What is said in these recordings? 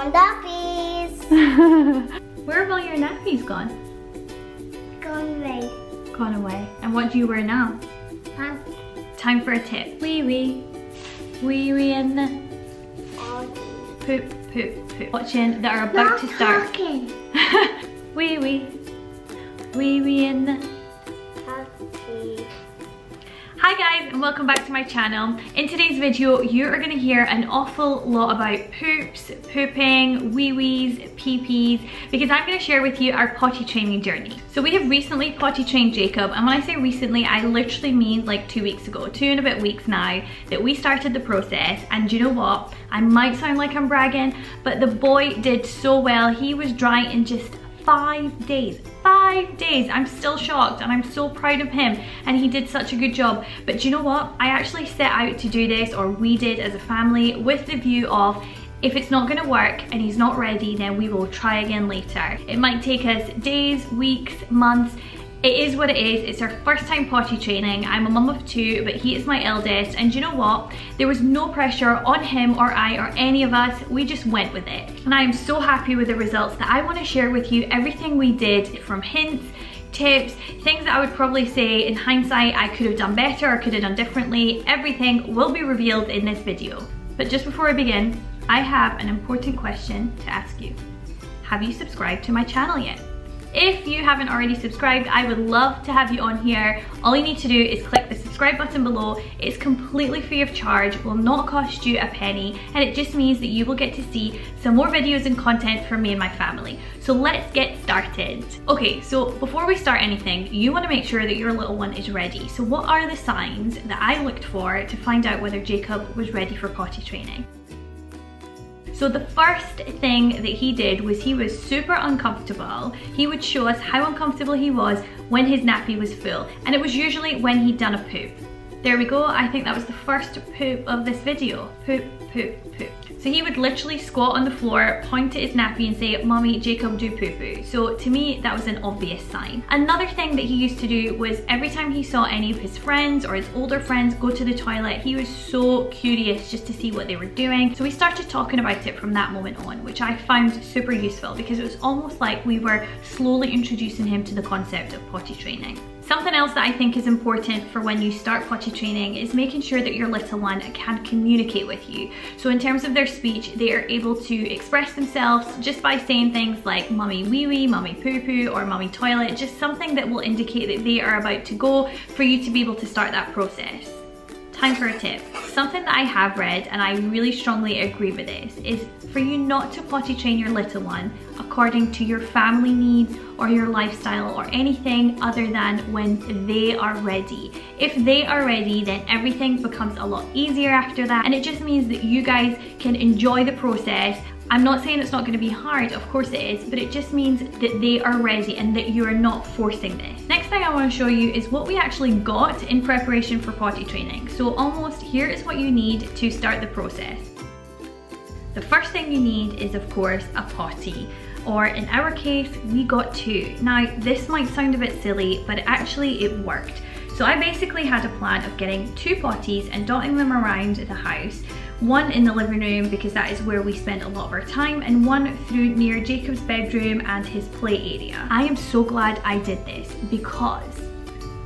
My nappies. Where have all your nappies gone? Gone away. Gone away. And what do you wear now? Pants. Time for a tip. Wee wee. Wee wee in the poop, poop, poop. Watching that are about to start. Talking. Wee wee. Wee wee in the. Potty. Hi guys and welcome back to my channel. In today's video you are going to hear an awful lot about poops, pooping, wee-wees, pee-pees, because I'm going to share with you our potty training journey. So we have recently potty trained Jacob, and when I say recently I literally mean like 2 weeks ago, 2 and a bit weeks now that we started the process. And you know what, I might sound like I'm bragging, but the boy did so well. He was dry in just 5 days. 5 days. I'm still shocked and I'm so proud of him, and he did such a good job. But do you know what? I actually set out to do this, or we did as a family, with the view of if it's not going to work and he's not ready, then we will try again later. It might take us days, weeks, months. It is what it is. It's our first time potty training. I'm a mum of 2, but he is my eldest, and you know what? There was no pressure on him or I or any of us. We just went with it. And I am so happy with the results that I want to share with you everything we did, from hints, tips, things that I would probably say in hindsight I could have done better or could have done differently. Everything will be revealed in this video. But just before I begin, I have an important question to ask you. Have you subscribed to my channel yet? If you haven't already subscribed, I would love to have you on here. All you need to do is click the subscribe button below. It's completely free of charge, will not cost you a penny, and it just means that you will get to see some more videos and content from me and my family. So let's get started. Okay, so before we start anything, you want to make sure that your little one is ready. So what are the signs that I looked for to find out whether Jacob was ready for potty training? So the first thing that he did was he was super uncomfortable. He would show us how uncomfortable he was when his nappy was full, and it was usually when he'd done a poop. There we go, I think that was the first poop of this video. Poop, poop, poop. So he would literally squat on the floor, point at his nappy and say, "Mommy, Jacob, do poo-poo." So to me, that was an obvious sign. Another thing that he used to do was every time he saw any of his friends or his older friends go to the toilet, he was so curious just to see what they were doing. So we started talking about it from that moment on, which I found super useful because it was almost like we were slowly introducing him to the concept of potty training. Something else that I think is important for when you start potty training is making sure that your little one can communicate with you. So in terms of their speech, they are able to express themselves just by saying things like "mummy wee wee," "mummy poo poo," or "mummy toilet," just something that will indicate that they are about to go, for you to be able to start that process. Time for a tip. Something that I have read, and I really strongly agree with this, is for you not to potty train your little one according to your family needs or your lifestyle or anything other than when they are ready. If they are ready, then everything becomes a lot easier after that, and it just means that you guys can enjoy the process. I'm not saying it's not going to be hard, of course it is, but it just means that they are ready and that you are not forcing this. Next thing I want to show you is what we actually got in preparation for potty training. So almost here is what you need to start the process. The first thing you need is, of course, a potty, or in our case we got 2. Now this might sound a bit silly, but actually it worked. So I basically had a plan of getting 2 potties and dotting them around the house. One in the living room because that is where we spend a lot of our time, and one through near Jacob's bedroom and his play area. I am so glad I did this because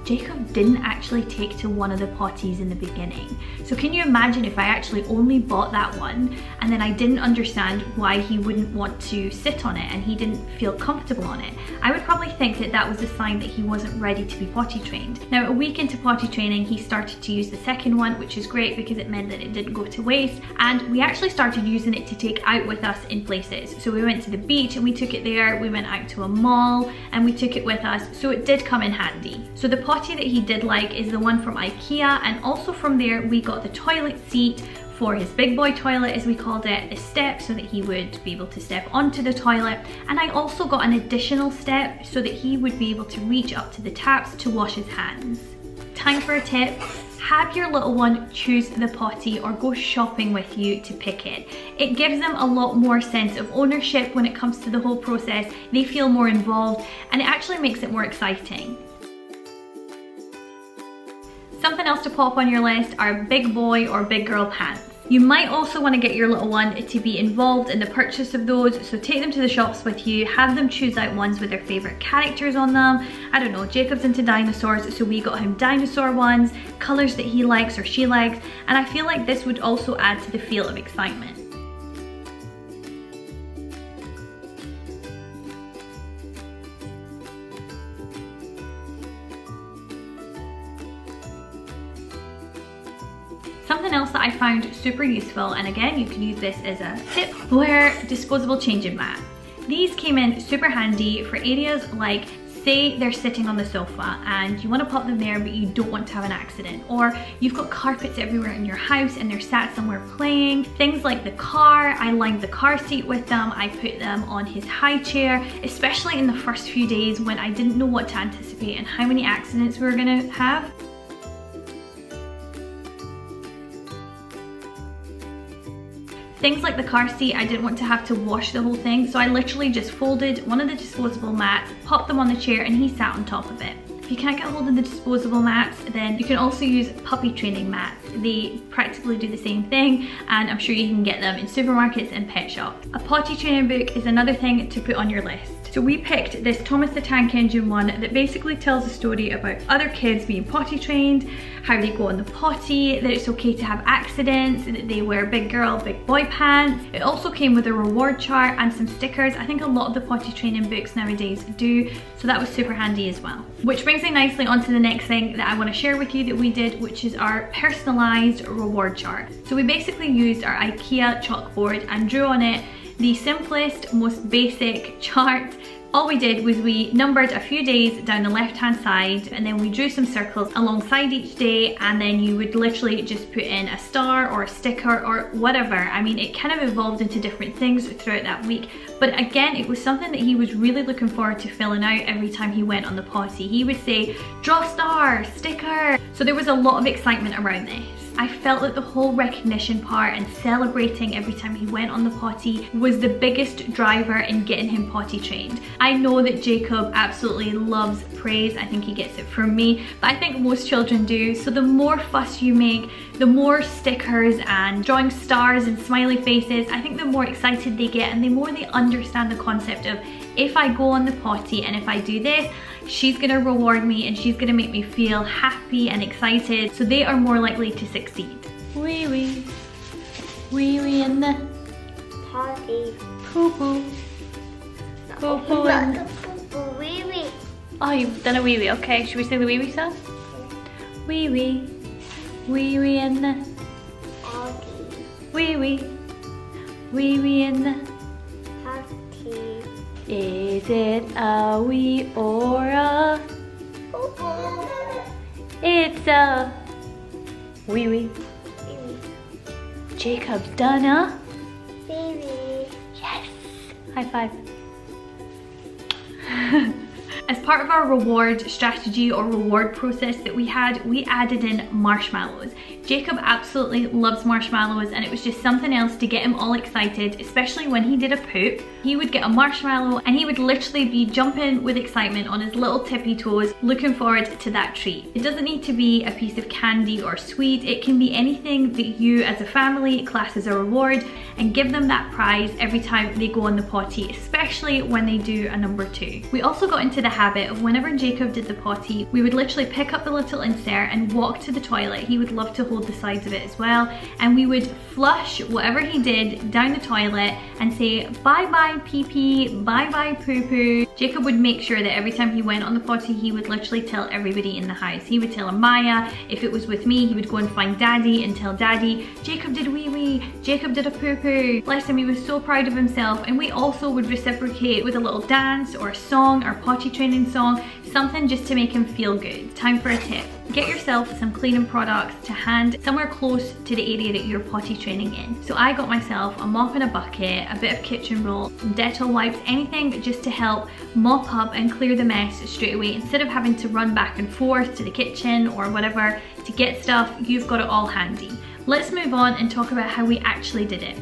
Jacob didn't actually take to one of the potties in the beginning. So can you imagine if I actually only bought that one and then I didn't understand why he wouldn't want to sit on it and he didn't feel comfortable on it? I would probably think that that was a sign that he wasn't ready to be potty trained. Now, a week into potty training, he started to use the second one, which is great because it meant that it didn't go to waste, and we actually started using it to take out with us in places. So we went to the beach and we took it there, we went out to a mall and we took it with us, so it did come in handy. So the potty that he did like is the one from Ikea, and also from there we got the toilet seat for his big boy toilet, as we called it, a step so that he would be able to step onto the toilet, and I also got an additional step so that he would be able to reach up to the taps to wash his hands. Time for a tip. Have your little one choose the potty or go shopping with you to pick it. It gives them a lot more sense of ownership when it comes to the whole process. They feel more involved and it actually makes it more exciting. Something else to pop on your list are big boy or big girl pants. You might also want to get your little one to be involved in the purchase of those, so take them to the shops with you, have them choose out ones with their favourite characters on them. I don't know, Jacob's into dinosaurs, so we got him dinosaur ones, colours that he likes or she likes, and I feel like this would also add to the feel of excitement. Something else that I found super useful, and again you can use this as a tip, were disposable changing mats. These came in super handy for areas like, say they're sitting on the sofa and you want to pop them there but you don't want to have an accident, or you've got carpets everywhere in your house and they're sat somewhere playing. Things like the car, I lined the car seat with them, I put them on his high chair, especially in the first few days when I didn't know what to anticipate and how many accidents we were going to have. Things like the car seat, I didn't want to have to wash the whole thing, so I literally just folded one of the disposable mats, popped them on the chair, and he sat on top of it. If you can't get hold of the disposable mats, then you can also use puppy training mats. They practically do the same thing, and I'm sure you can get them in supermarkets and pet shops. A potty training book is another thing to put on your list. So we picked this Thomas the Tank Engine one that basically tells a story about other kids being potty trained, how they go on the potty, that it's okay to have accidents, that they wear big girl, big boy pants. It also came with a reward chart and some stickers. I think a lot of the potty training books nowadays do, so that was super handy as well. Which brings me nicely onto the next thing that I want to share with you that we did, which is our personalised reward chart. So we basically used our Ikea chalkboard and drew on it the simplest, most basic chart. All we did was we numbered a few days down the left hand side, and then we drew some circles alongside each day, and then you would literally just put in a star or a sticker or whatever. I mean, it kind of evolved into different things throughout that week, but again, it was something that he was really looking forward to filling out every time he went on the potty. He would say, draw star, sticker. So there was a lot of excitement around this. I felt that the whole recognition part and celebrating every time he went on the potty was the biggest driver in getting him potty trained. I know that Jacob absolutely loves praise. I think he gets it from me, but I think most children do. So the more fuss you make, the more stickers and drawing stars and smiley faces, I think the more excited they get and the more they understand the concept of, if I go on the potty and if I do this, she's gonna reward me and she's gonna make me feel happy and excited, so they are more likely to succeed. Wee wee, wee wee in the Potty. poo poo, poo poo in the... Poo-poo, wee wee. Oh, you've done a wee wee. Okay, should we sing the wee wee song? Wee wee, wee wee in the Potty. wee wee, wee wee in the... Potty. Is it a wee or a... Poo-poo. It's a wee wee. Wee wee. Jacob's done a... Wee wee. Yes! High five. As part of our reward strategy or reward process that we had, we added in marshmallows. Jacob absolutely loves marshmallows, and it was just something else to get him all excited, especially when he did a poop. He would get a marshmallow and he would literally be jumping with excitement on his little tippy toes, looking forward to that treat. It doesn't need to be a piece of candy or sweet. It can be anything that you as a family class as a reward, and give them that prize every time they go on the potty, especially when they do a number 2. We also got into the habit of whenever Jacob did the potty, we would literally pick up the little insert and walk to the toilet. He would love to hold the sides of it as well, and we would flush whatever he did down the toilet and say bye bye pee pee, bye bye poo poo. Jacob would make sure that every time he went on the potty, he would literally tell everybody in the house. He would tell Amaya. If it was with me, he would go and find Daddy and tell Daddy, Jacob did wee wee, Jacob did a poo poo. Bless him, he was so proud of himself. And we also would reciprocate with a little dance or a song, our potty training song, something just to make him feel good. Time for a tip. Get yourself some cleaning products to hand somewhere close to the area that you're potty training in. So I got myself a mop and a bucket, a bit of kitchen roll, some Dettol wipes, anything just to help mop up and clear the mess straight away. Instead of having to run back and forth to the kitchen or whatever to get stuff, you've got it all handy. Let's move on and talk about how we actually did it.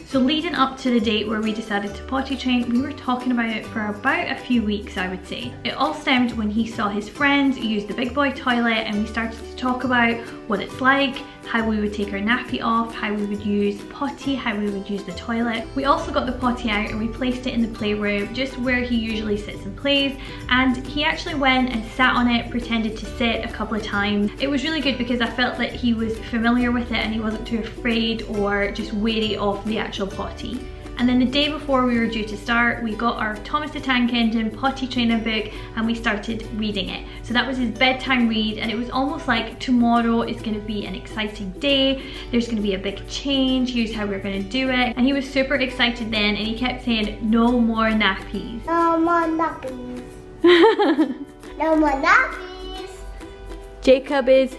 So leading up to the date where we decided to potty train, we were talking about it for about a few weeks, I would say. It all stemmed when he saw his friends use the big boy toilet, and we started to talk about what it's like, how we would take our nappy off, how we would use Potty, how we would use the toilet. We also got the Potty out and we placed it in the playroom, just where he usually sits and plays, and he actually went and sat on it, pretended to sit a couple of times. It was really good because I felt that he was familiar with it and he wasn't too afraid or just wary of the actual Potty. And then the day before we were due to start, we got our Thomas the Tank Engine potty training book and we started reading it. So that was his bedtime read, and it was almost like tomorrow is going to be an exciting day. There's going to be a big change. Here's how we're going to do it. And he was super excited then, and he kept saying, no more nappies. No more nappies. No more nappies. Jacob is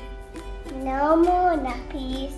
no more nappies.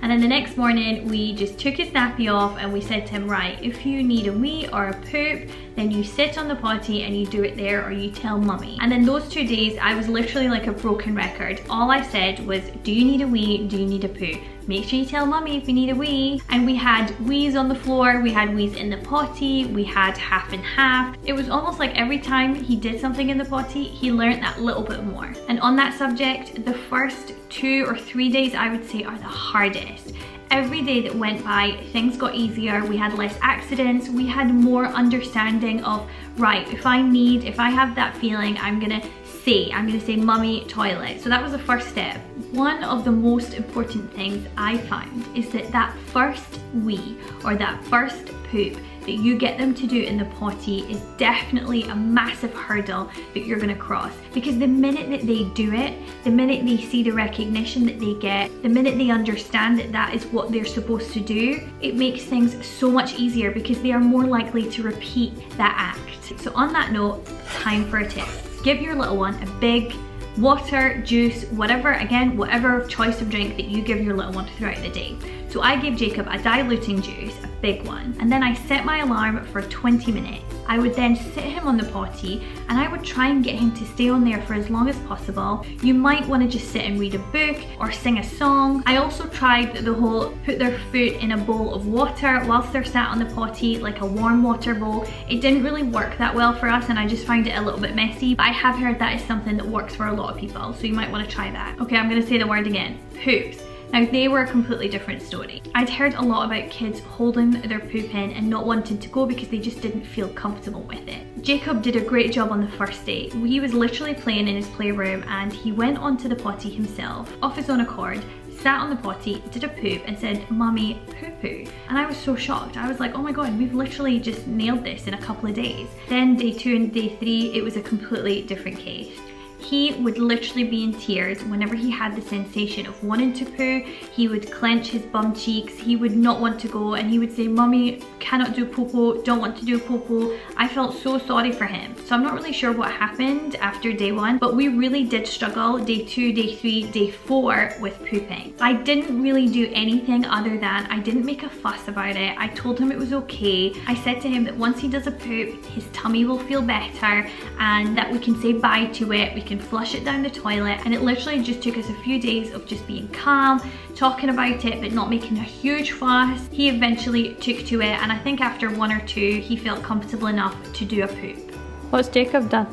And then the next morning, we just took his nappy off and we said to him, right, if you need a wee or a poop, then you sit on the potty and you do it there, or you tell mummy. And then those 2 days, I was literally like a broken record. All I said was, do you need a wee? Do you need a poo? Make sure you tell mummy if you need a wee. And we had wees on the floor, we had wees in the potty, we had half and half. It was almost like every time he did something in the potty, he learned that little bit more. And on that subject, the first 2 or 3 days I would say are the hardest. Every day that went by, things got easier, we had less accidents, we had more understanding of, right, if I have that feeling, I'm gonna say mummy, toilet. So that was the first step. One of the most important things I found is that first wee or that first poop that you get them to do in the potty is definitely a massive hurdle that you're gonna cross. Because the minute that they do it, the minute they see the recognition that they get, the minute they understand that that is what they're supposed to do, it makes things so much easier because they are more likely to repeat that act. So on that note, time for a tip. Give your little one a big water, juice, whatever choice of drink that you give your little one throughout the day. So I gave Jacob a diluting juice, a big one, and then I set my alarm for 20 minutes. I would then sit him on the potty and I would try and get him to stay on there for as long as possible. You might want to just sit and read a book or sing a song. I also tried the whole put their foot in a bowl of water whilst they're sat on the potty, like a warm water bowl. It didn't really work that well for us and I just found it a little bit messy, but I have heard that is something that works for a lot of people, so you might want to try that. Okay, I'm going to say the word again, poops. Now they were a completely different story. I'd heard a lot about kids holding their poop in and not wanting to go because they just didn't feel comfortable with it. Jacob did a great job on the first day. He was literally playing in his playroom and he went onto the potty himself, off his own accord, sat on the potty, did a poop and said, mummy, poo poo. And I was so shocked. I was like, oh my God, we've literally just nailed this in a couple of days. Then day 2 and day 3, it was a completely different case. He would literally be in tears whenever he had the sensation of wanting to poo. He would clench his bum cheeks, he would not want to go, and he would say, mummy, cannot do poo-poo, don't want to do poo-poo. I felt so sorry for him. So I'm not really sure what happened after day 1, but we really did struggle day 2, day 3, day 4 with pooping. I didn't really do anything other than I didn't make a fuss about it. I told him it was okay. I said to him that once he does a poop, his tummy will feel better and that we can say bye to it, we can flush it down the toilet, and it literally just took us a few days of just being calm, talking about it but not making a huge fuss. He eventually took to it, and I think after 1 or 2 he felt comfortable enough to do a poop. What's Jacob done?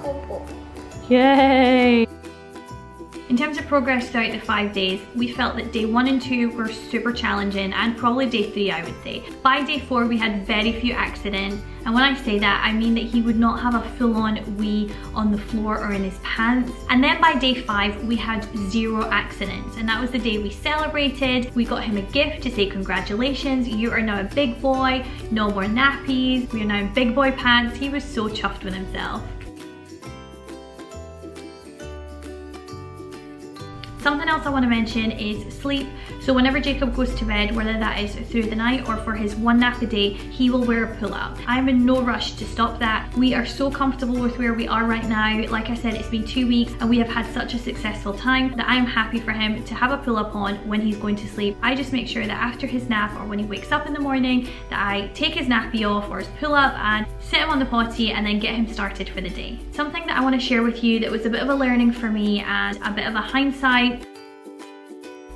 Popo. Yay! In terms of progress throughout the 5 days, we felt that day 1 and 2 were super challenging, and probably day 3 I would say. By day 4 we had very few accidents, and when I say that I mean that he would not have a full-on wee on the floor or in his pants. And then by day 5 we had 0 accidents, and that was the day we celebrated. We got him a gift to say congratulations, you are now a big boy, no more nappies, we are now in big boy pants. He was so chuffed with himself. Something else I want to mention is sleep. So whenever Jacob goes to bed, whether that is through the night or for his 1 nap a day, he will wear a pull-up. I'm in no rush to stop that. We are so comfortable with where we are right now. Like I said, it's been 2 weeks and we have had such a successful time that I'm happy for him to have a pull-up on when he's going to sleep. I just make sure that after his nap or when he wakes up in the morning that I take his nappy off or his pull-up and sit him on the potty and then get him started for the day. Something that I want to share with you that was a bit of a learning for me and a bit of a hindsight.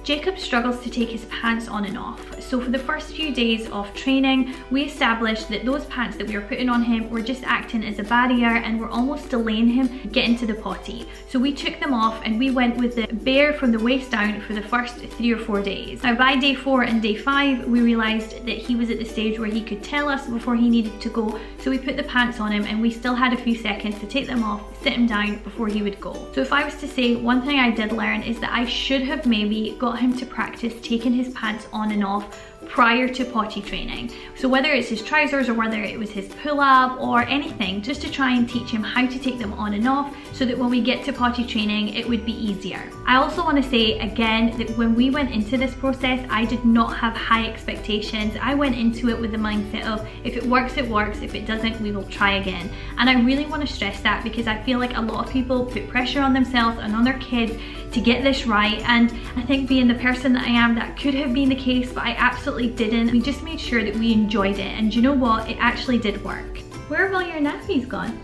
Jacob struggles to take his pants on and off. So for the first few days of training, we established that those pants that we were putting on him were just acting as a barrier and were almost delaying him getting to the potty. So we took them off and we went with the bare from the waist down for the first 3 or 4 days. Now by day 4 and day 5, we realised that he was at the stage where he could tell us before he needed to go, so we put the pants on him and we still had a few seconds to take them off, sit him down before he would go. So if I was to say one thing I did learn is that I should have maybe got him to practice taking his pants on and off prior to potty training. So whether it's his trousers or whether it was his pull-up or anything, just to try and teach him how to take them on and off so that when we get to potty training it would be easier. I also want to say again that when we went into this process, I did not have high expectations. I went into it with the mindset of if it works, it works. If it doesn't, we will try again. And I really want to stress that because I feel like a lot of people put pressure on themselves and on their kids to get this right, and I think being the person that I am, that could have been the case, but I absolutely didn't. We just made sure that we enjoyed it, and you know what? It actually did work. Where have all your nappies gone?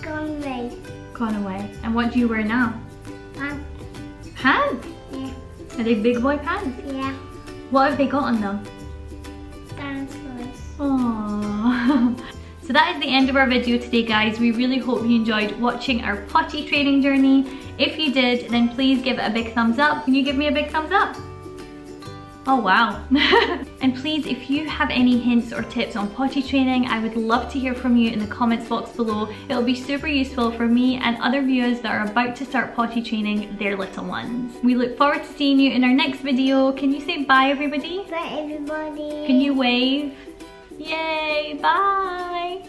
Gone away. Gone away. And what do you wear now? Pants. Pants? Yeah. Are they big boy pants? Yeah. What have they got on them? Dinosaurs. Aww. So that is the end of our video today, guys. We really hope you enjoyed watching our potty training journey. If you did, then please give it a big thumbs up. Can you give me a big thumbs up? Oh wow. And please, if you have any hints or tips on potty training, I would love to hear from you in the comments box below. It'll be super useful for me and other viewers that are about to start potty training their little ones. We look forward to seeing you in our next video. Can you say bye, everybody? Bye, everybody. Can you wave? Yay, bye.